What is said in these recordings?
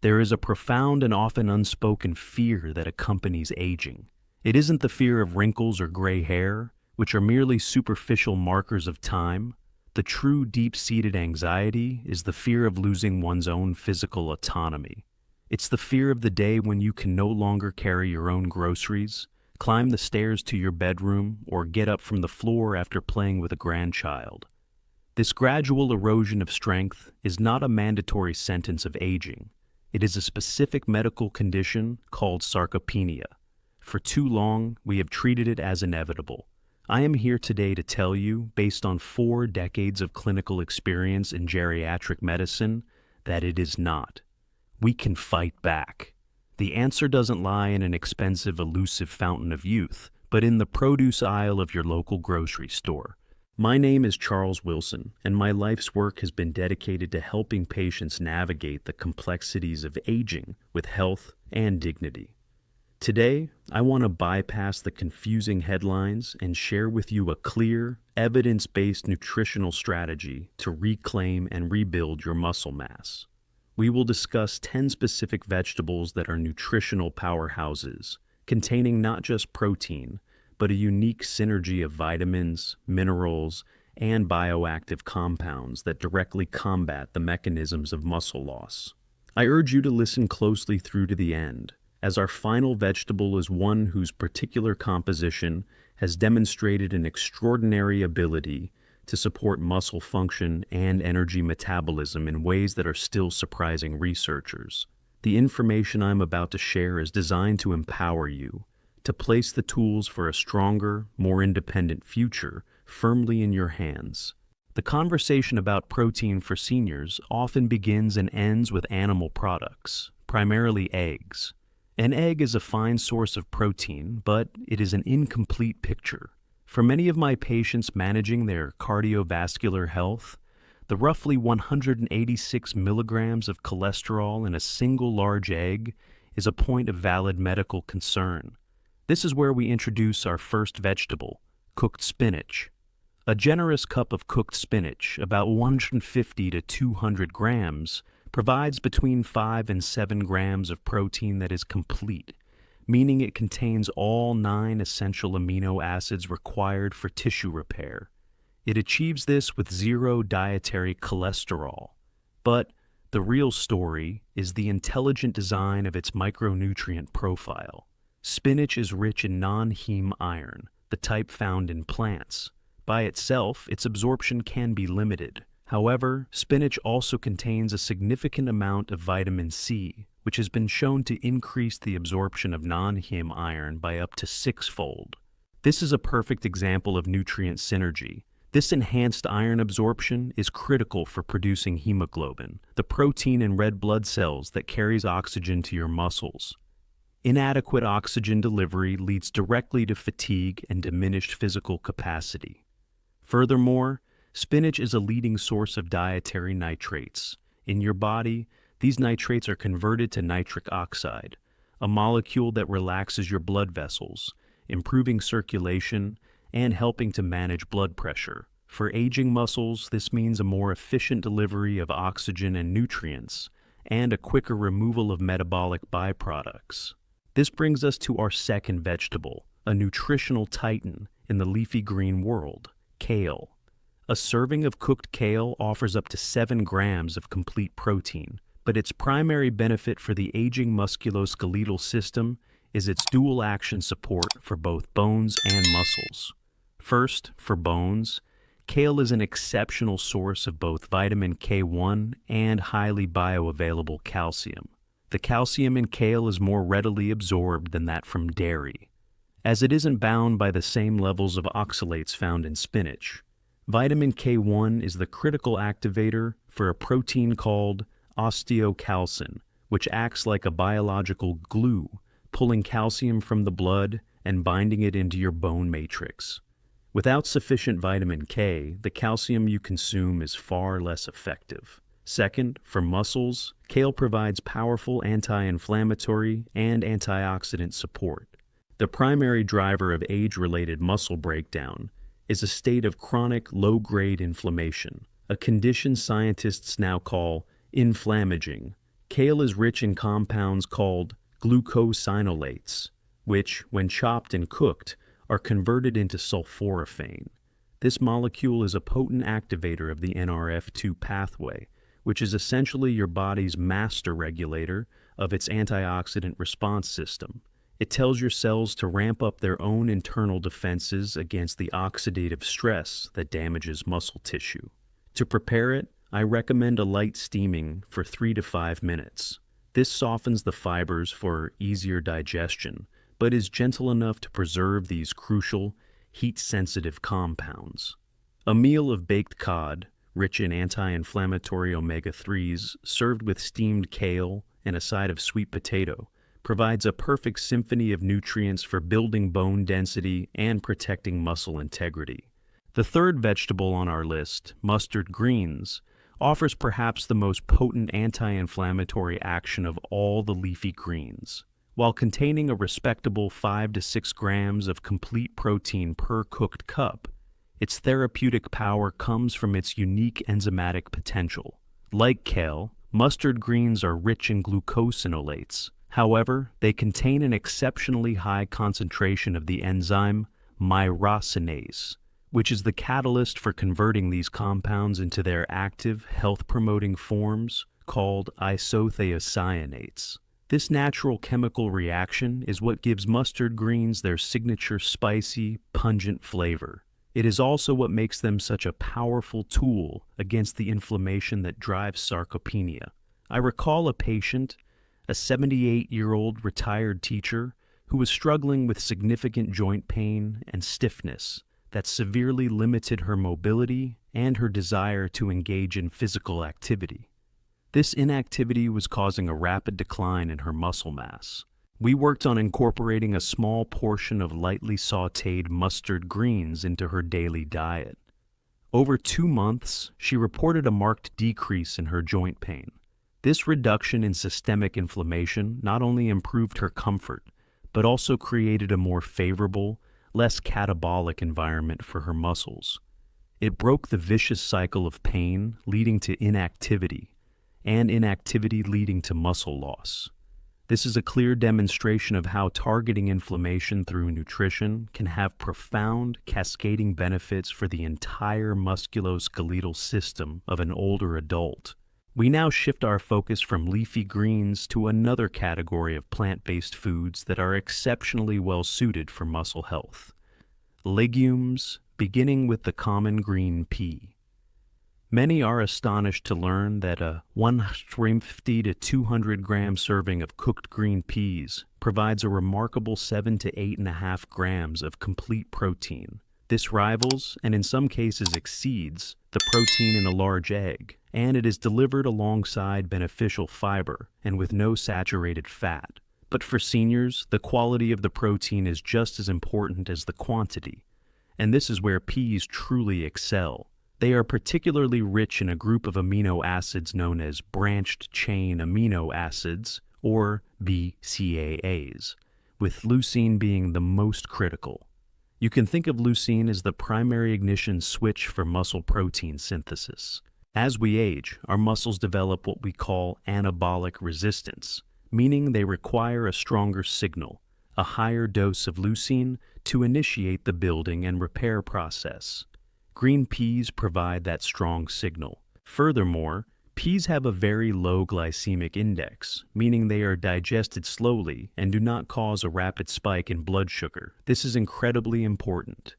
There is a profound and often unspoken fear that accompanies aging. It isn't the fear of wrinkles or gray hair, which are merely superficial markers of time. The true deep-seated anxiety is the fear of losing one's own physical autonomy. It's the fear of the day when you can no longer carry your own groceries, climb the stairs to your bedroom, or get up from the floor after playing with a grandchild. This gradual erosion of strength is not a mandatory sentence of aging. It is a specific medical condition called sarcopenia. For too long, we have treated it as inevitable. I am here today to tell you, based on 4 decades of clinical experience in geriatric medicine, that it is not. We can fight back. The answer doesn't lie in an expensive, elusive fountain of youth, but in the produce aisle of your local grocery store. My name is Charles Wilson, and my life's work has been dedicated to helping patients navigate the complexities of aging with health and dignity. Today, I want to bypass the confusing headlines and share with you a clear, evidence-based nutritional strategy to reclaim and rebuild your muscle mass. We will discuss 10 specific vegetables that are nutritional powerhouses, containing not just protein, but a unique synergy of vitamins, minerals, and bioactive compounds that directly combat the mechanisms of muscle loss. I urge you to listen closely through to the end, as our final vegetable is one whose particular composition has demonstrated an extraordinary ability to support muscle function and energy metabolism in ways that are still surprising researchers. The information I'm about to share is designed to empower you, to place the tools for a stronger, more independent future firmly in your hands. The conversation about protein for seniors often begins and ends with animal products, primarily eggs. An egg is a fine source of protein, but it is an incomplete picture. For many of my patients managing their cardiovascular health, the roughly 186 milligrams of cholesterol in a single large egg is a point of valid medical concern. This is where we introduce our first vegetable, cooked spinach. A generous cup of cooked spinach, about 150 to 200 grams, provides between 5 and 7 grams of protein that is complete, meaning it contains all 9 essential amino acids required for tissue repair. It achieves this with 0 dietary cholesterol. But the real story is the intelligent design of its micronutrient profile. Spinach is rich in non-heme iron, the type found in plants. By itself, its absorption can be limited. However, spinach also contains a significant amount of vitamin C, which has been shown to increase the absorption of non-heme iron by up to 6-fold. This is a perfect example of nutrient synergy. This enhanced iron absorption is critical for producing hemoglobin, the protein in red blood cells that carries oxygen to your muscles. Inadequate oxygen delivery leads directly to fatigue and diminished physical capacity. Furthermore, spinach is a leading source of dietary nitrates. In your body, these nitrates are converted to nitric oxide, a molecule that relaxes your blood vessels, improving circulation and helping to manage blood pressure. For aging muscles, this means a more efficient delivery of oxygen and nutrients, and a quicker removal of metabolic byproducts. This brings us to our second vegetable, a nutritional titan in the leafy green world, kale. A serving of cooked kale offers up to 7 grams of complete protein, but its primary benefit for the aging musculoskeletal system is its dual-action support for both bones and muscles. First, for bones, kale is an exceptional source of both vitamin K1 and highly bioavailable calcium. The calcium in kale is more readily absorbed than that from dairy, as it isn't bound by the same levels of oxalates found in spinach. Vitamin K1 is the critical activator for a protein called osteocalcin, which acts like a biological glue, pulling calcium from the blood and binding it into your bone matrix. Without sufficient vitamin K, the calcium you consume is far less effective. Second, for muscles, kale provides powerful anti-inflammatory and antioxidant support. The primary driver of age-related muscle breakdown is a state of chronic low-grade inflammation, a condition scientists now call inflammaging. Kale is rich in compounds called glucosinolates, which, when chopped and cooked, are converted into sulforaphane. This molecule is a potent activator of the NRF2 pathway, which is essentially your body's master regulator of its antioxidant response system. It tells your cells to ramp up their own internal defenses against the oxidative stress that damages muscle tissue. To prepare it, I recommend a light steaming for 3 to 5 minutes. This softens the fibers for easier digestion, but is gentle enough to preserve these crucial, heat-sensitive compounds. A meal of baked cod, rich in anti-inflammatory omega-3s, served with steamed kale and a side of sweet potato, provides a perfect symphony of nutrients for building bone density and protecting muscle integrity. The third vegetable on our list, mustard greens, offers perhaps the most potent anti-inflammatory action of all the leafy greens. While containing a respectable 5 to 6 grams of complete protein per cooked cup, its therapeutic power comes from its unique enzymatic potential. Like kale, mustard greens are rich in glucosinolates. However, they contain an exceptionally high concentration of the enzyme myrosinase, which is the catalyst for converting these compounds into their active, health-promoting forms called isothiocyanates. This natural chemical reaction is what gives mustard greens their signature spicy, pungent flavor. It is also what makes them such a powerful tool against the inflammation that drives sarcopenia. I recall a patient, a 78-year-old retired teacher, who was struggling with significant joint pain and stiffness that severely limited her mobility and her desire to engage in physical activity. This inactivity was causing a rapid decline in her muscle mass. We worked on incorporating a small portion of lightly sautéed mustard greens into her daily diet. Over 2 months, she reported a marked decrease in her joint pain. This reduction in systemic inflammation not only improved her comfort, but also created a more favorable, less catabolic environment for her muscles. It broke the vicious cycle of pain leading to inactivity, and inactivity leading to muscle loss. This is a clear demonstration of how targeting inflammation through nutrition can have profound, cascading benefits for the entire musculoskeletal system of an older adult. We now shift our focus from leafy greens to another category of plant-based foods that are exceptionally well suited for muscle health. Legumes, beginning with the common green pea. Many are astonished to learn that a 150 to 200 gram serving of cooked green peas provides a remarkable 7 to 8.5 grams of complete protein. This rivals, and in some cases exceeds, the protein in a large egg, and it is delivered alongside beneficial fiber and with no saturated fat. But for seniors, the quality of the protein is just as important as the quantity, and this is where peas truly excel. They are particularly rich in a group of amino acids known as branched-chain amino acids, or BCAAs, with leucine being the most critical. You can think of leucine as the primary ignition switch for muscle protein synthesis. As we age, our muscles develop what we call anabolic resistance, meaning they require a stronger signal, a higher dose of leucine, to initiate the building and repair process. Green peas provide that strong signal. Furthermore, peas have a very low glycemic index, meaning they are digested slowly and do not cause a rapid spike in blood sugar. This is incredibly important.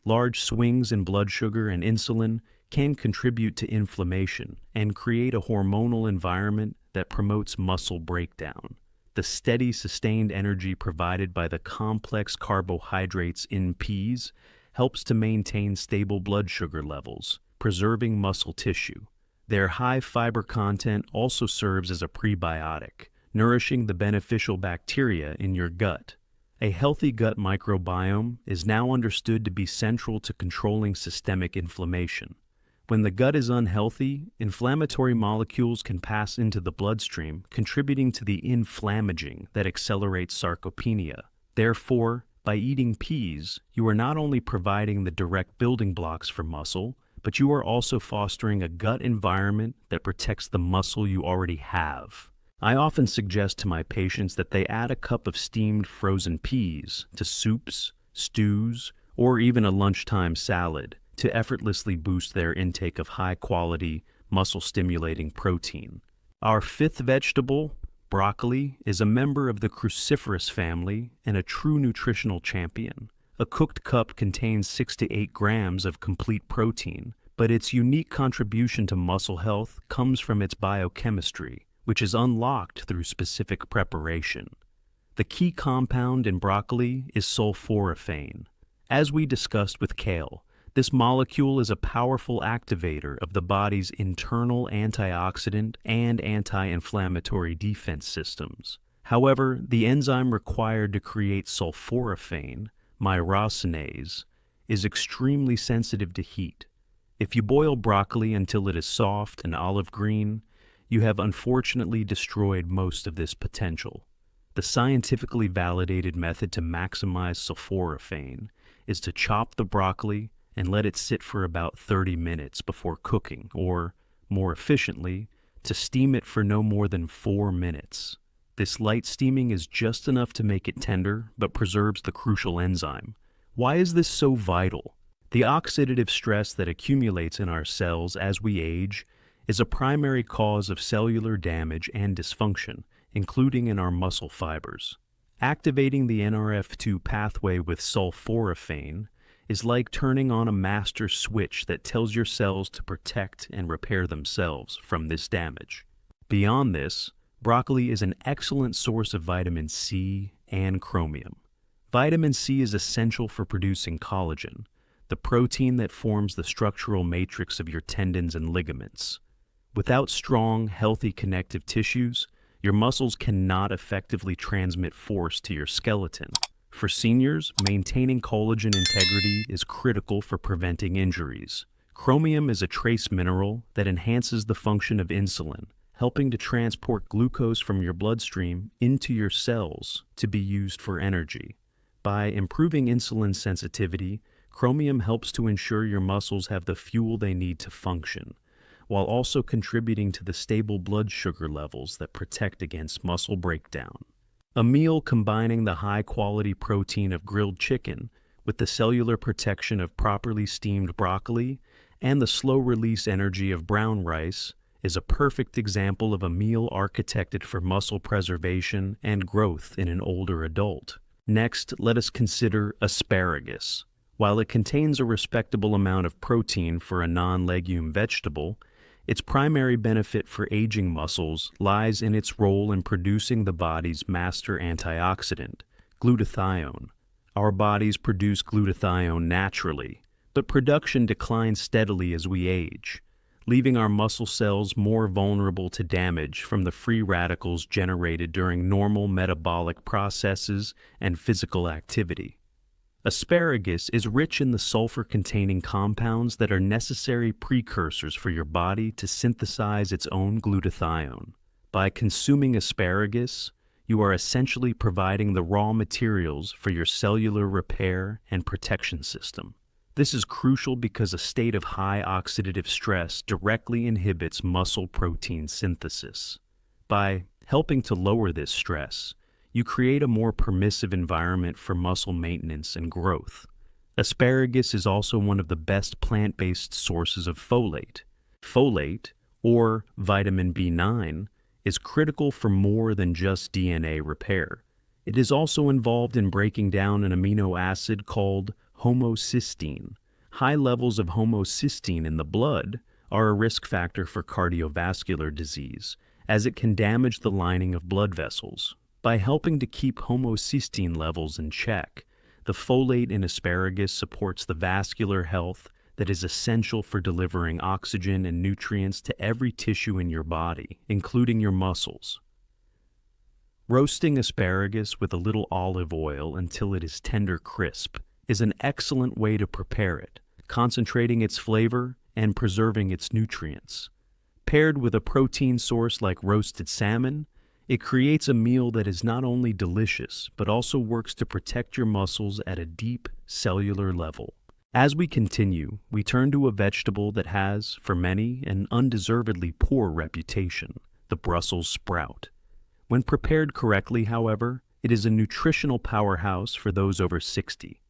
Large swings in blood sugar and insulin can contribute to inflammation and create a hormonal environment that promotes muscle breakdown. The steady, sustained energy provided by the complex carbohydrates in peas helps to maintain stable blood sugar levels, preserving muscle tissue. Their high fiber content also serves as a prebiotic, nourishing the beneficial bacteria in your gut. A healthy gut microbiome is now understood to be central to controlling systemic inflammation. When the gut is unhealthy, inflammatory molecules can pass into the bloodstream, contributing to the inflammaging that accelerates sarcopenia. Therefore, by eating peas, you are not only providing the direct building blocks for muscle, but you are also fostering a gut environment that protects the muscle you already have. I often suggest to my patients that they add a cup of steamed frozen peas to soups, stews, or even a lunchtime salad to effortlessly boost their intake of high-quality, muscle-stimulating protein. Our fifth vegetable, broccoli, is a member of the cruciferous family and a true nutritional champion. A cooked cup contains 6 to 8 grams of complete protein, but its unique contribution to muscle health comes from its biochemistry, which is unlocked through specific preparation. The key compound in broccoli is sulforaphane. As we discussed with kale, this molecule is a powerful activator of the body's internal antioxidant and anti-inflammatory defense systems. However, the enzyme required to create sulforaphane, myrosinase, is extremely sensitive to heat. If you boil broccoli until it is soft and olive green, you have unfortunately destroyed most of this potential. The scientifically validated method to maximize sulforaphane is to chop the broccoli and let it sit for about 30 minutes before cooking, or, more efficiently, to steam it for no more than 4 minutes. This light steaming is just enough to make it tender, but preserves the crucial enzyme. Why is this so vital? The oxidative stress that accumulates in our cells as we age is a primary cause of cellular damage and dysfunction, including in our muscle fibers. Activating the NRF2 pathway with sulforaphane is like turning on a master switch that tells your cells to protect and repair themselves from this damage. Beyond this, broccoli is an excellent source of vitamin C and chromium. Vitamin C is essential for producing collagen, the protein that forms the structural matrix of your tendons and ligaments. Without strong, healthy connective tissues, your muscles cannot effectively transmit force to your skeleton. For seniors, maintaining collagen integrity is critical for preventing injuries. Chromium is a trace mineral that enhances the function of insulin, helping to transport glucose from your bloodstream into your cells to be used for energy. By improving insulin sensitivity, chromium helps to ensure your muscles have the fuel they need to function, while also contributing to the stable blood sugar levels that protect against muscle breakdown. A meal combining the high-quality protein of grilled chicken with the cellular protection of properly steamed broccoli and the slow-release energy of brown rice is a perfect example of a meal architected for muscle preservation and growth in an older adult. Next, let us consider asparagus. While it contains a respectable amount of protein for a non-legume vegetable, its primary benefit for aging muscles lies in its role in producing the body's master antioxidant, glutathione. Our bodies produce glutathione naturally, but production declines steadily as we age, leaving our muscle cells more vulnerable to damage from the free radicals generated during normal metabolic processes and physical activity. Asparagus is rich in the sulfur-containing compounds that are necessary precursors for your body to synthesize its own glutathione. By consuming asparagus, you are essentially providing the raw materials for your cellular repair and protection system. This is crucial because a state of high oxidative stress directly inhibits muscle protein synthesis. By helping to lower this stress, you create a more permissive environment for muscle maintenance and growth. Asparagus is also one of the best plant-based sources of folate. Folate, or vitamin B9, is critical for more than just DNA repair. It is also involved in breaking down an amino acid called homocysteine. High levels of homocysteine in the blood are a risk factor for cardiovascular disease, as it can damage the lining of blood vessels. By helping to keep homocysteine levels in check, the folate in asparagus supports the vascular health that is essential for delivering oxygen and nutrients to every tissue in your body, including your muscles. Roasting asparagus with a little olive oil until it is tender crisp is an excellent way to prepare it, concentrating its flavor and preserving its nutrients. Paired with a protein source like roasted salmon, it creates a meal that is not only delicious, but also works to protect your muscles at a deep cellular level. As we continue, we turn to a vegetable that has, for many, an undeservedly poor reputation, the Brussels sprout. When prepared correctly, however, it is a nutritional powerhouse for those over 60.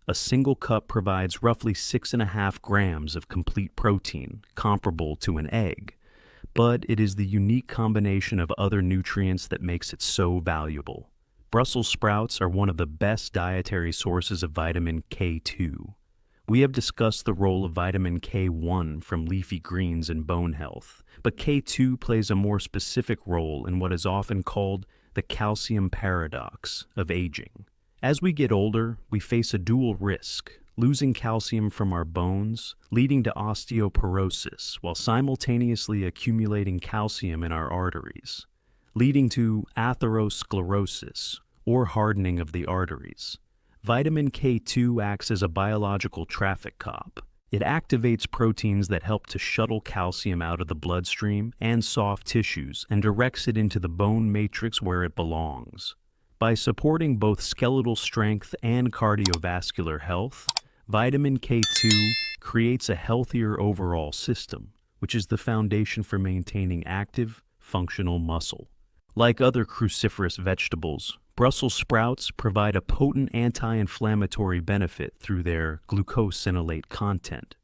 A single cup provides roughly 6.5 grams of complete protein, comparable to an egg, but it is the unique combination of other nutrients that makes it so valuable. Brussels sprouts are one of the best dietary sources of vitamin K2. We have discussed the role of vitamin K1 from leafy greens in bone health, but K2 plays a more specific role in what is often called the calcium paradox of aging. As we get older, we face a dual risk, losing calcium from our bones, leading to osteoporosis, while simultaneously accumulating calcium in our arteries, leading to atherosclerosis, or hardening of the arteries. Vitamin K2 acts as a biological traffic cop. It activates proteins that help to shuttle calcium out of the bloodstream and soft tissues and directs it into the bone matrix where it belongs. By supporting both skeletal strength and cardiovascular health, vitamin K2 creates a healthier overall system, which is the foundation for maintaining active, functional muscle. Like other cruciferous vegetables, Brussels sprouts provide a potent anti-inflammatory benefit through their glucosinolate content.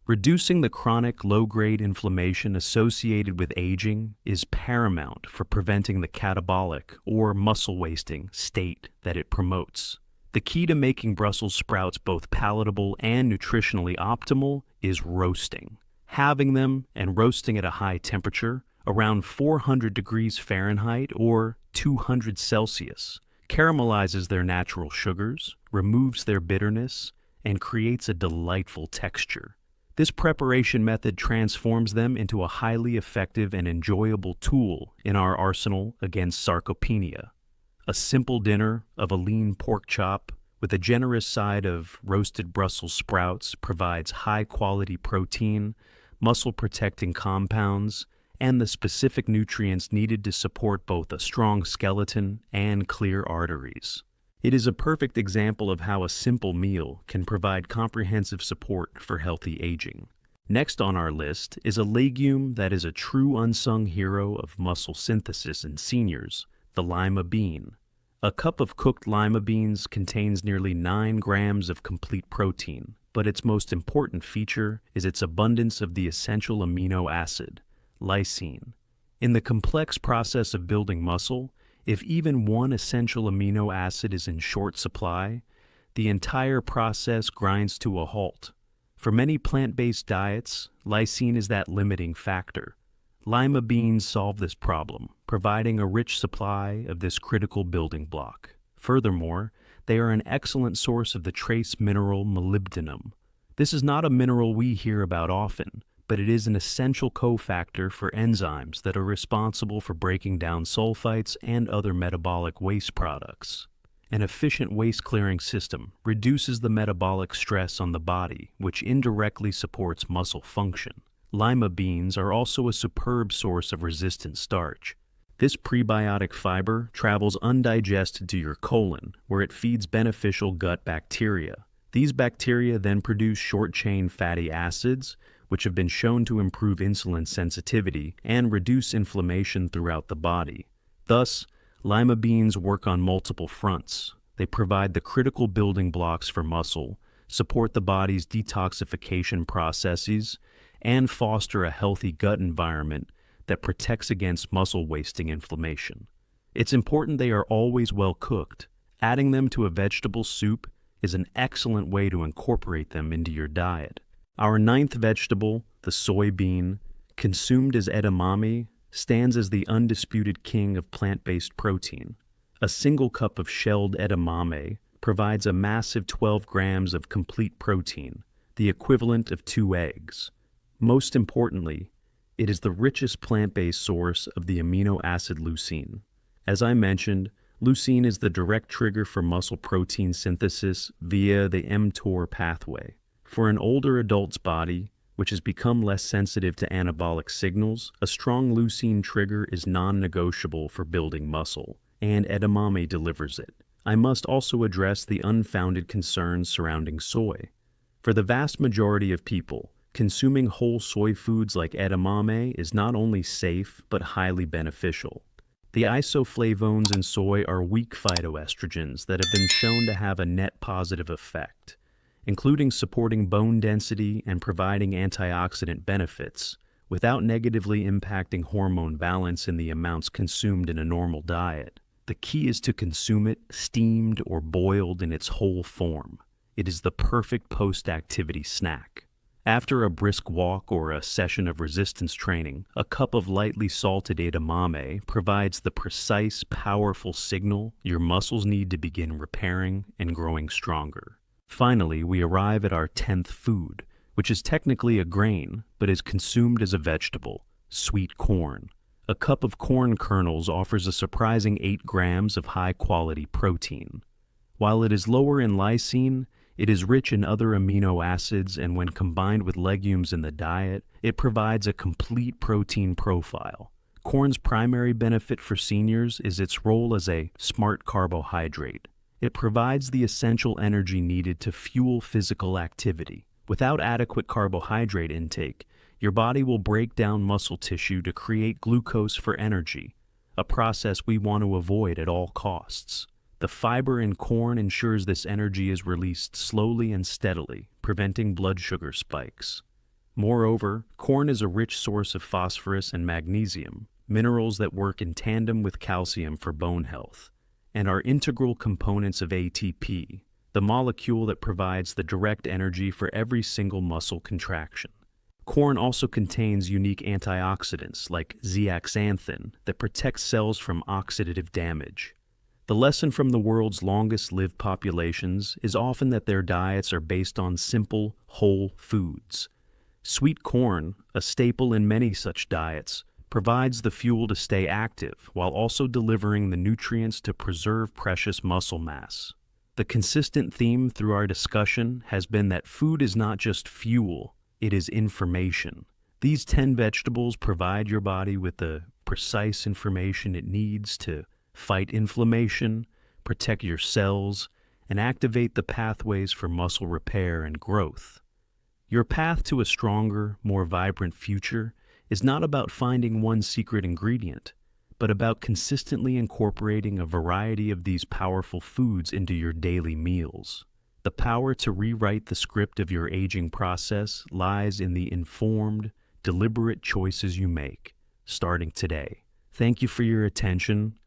Reducing the chronic low-grade inflammation associated with aging is paramount for preventing the catabolic or muscle-wasting state that it promotes. The key to making Brussels sprouts both palatable and nutritionally optimal is roasting. Having them and roasting at a high temperature, around 400 degrees Fahrenheit or 200 Celsius, caramelizes their natural sugars, removes their bitterness, and creates a delightful texture. This preparation method transforms them into a highly effective and enjoyable tool in our arsenal against sarcopenia. A simple dinner of a lean pork chop with a generous side of roasted Brussels sprouts provides high-quality protein, muscle-protecting compounds, and the specific nutrients needed to support both a strong skeleton and clear arteries. It is a perfect example of how a simple meal can provide comprehensive support for healthy aging. Next on our list is a legume that is a true unsung hero of muscle synthesis in seniors, the lima bean. A cup of cooked lima beans contains nearly 9 grams of complete protein, but its most important feature is its abundance of the essential amino acid, lysine. In the complex process of building muscle, if even one essential amino acid is in short supply, the entire process grinds to a halt. For many plant-based diets, lysine is that limiting factor. Lima beans solve this problem, providing a rich supply of this critical building block. Furthermore, they are an excellent source of the trace mineral molybdenum. This is not a mineral we hear about often, but it is an essential cofactor for enzymes that are responsible for breaking down sulfites and other metabolic waste products. An efficient waste-clearing system reduces the metabolic stress on the body, which indirectly supports muscle function. Lima beans are also a superb source of resistant starch. This prebiotic fiber travels undigested to your colon, where it feeds beneficial gut bacteria. These bacteria then produce short-chain fatty acids, which have been shown to improve insulin sensitivity and reduce inflammation throughout the body. Thus, lima beans work on multiple fronts. They provide the critical building blocks for muscle, support the body's detoxification processes, and foster a healthy gut environment that protects against muscle-wasting inflammation. It's important they are always well cooked. Adding them to a vegetable soup is an excellent way to incorporate them into your diet. Our 9th vegetable, the soybean, consumed as edamame, stands as the undisputed king of plant-based protein. A single cup of shelled edamame provides a massive 12 grams of complete protein, the equivalent of 2 eggs. Most importantly, it is the richest plant-based source of the amino acid leucine. As I mentioned, leucine is the direct trigger for muscle protein synthesis via the mTOR pathway. For an older adult's body, which has become less sensitive to anabolic signals, a strong leucine trigger is non-negotiable for building muscle, and edamame delivers it. I must also address the unfounded concerns surrounding soy. For the vast majority of people, consuming whole soy foods like edamame is not only safe but highly beneficial. The isoflavones in soy are weak phytoestrogens that have been shown to have a net positive effect, including supporting bone density and providing antioxidant benefits, without negatively impacting hormone balance in the amounts consumed in a normal diet. The key is to consume it steamed or boiled in its whole form. It is the perfect post-activity snack. After a brisk walk or a session of resistance training, a cup of lightly salted edamame provides the precise, powerful signal your muscles need to begin repairing and growing stronger. Finally, we arrive at our 10th food, which is technically a grain, but is consumed as a vegetable: sweet corn. A cup of corn kernels offers a surprising 8 grams of high-quality protein. While it is lower in lysine, it is rich in other amino acids, and when combined with legumes in the diet, it provides a complete protein profile. Corn's primary benefit for seniors is its role as a smart carbohydrate. It provides the essential energy needed to fuel physical activity. Without adequate carbohydrate intake, your body will break down muscle tissue to create glucose for energy, a process we want to avoid at all costs. The fiber in corn ensures this energy is released slowly and steadily, preventing blood sugar spikes. Moreover, corn is a rich source of phosphorus and magnesium, minerals that work in tandem with calcium for bone health, and are integral components of ATP, the molecule that provides the direct energy for every single muscle contraction. Corn also contains unique antioxidants like zeaxanthin that protect cells from oxidative damage. The lesson from the world's longest-lived populations is often that their diets are based on simple, whole foods. Sweet corn, a staple in many such diets, provides the fuel to stay active while also delivering the nutrients to preserve precious muscle mass. The consistent theme through our discussion has been that food is not just fuel, it is information. These 10 vegetables provide your body with the precise information it needs to fight inflammation, protect your cells, and activate the pathways for muscle repair and growth. Your path to a stronger, more vibrant future is not about finding one secret ingredient, but about consistently incorporating a variety of these powerful foods into your daily meals. The power to rewrite the script of your aging process lies in the informed, deliberate choices you make, starting today. Thank you for your attention.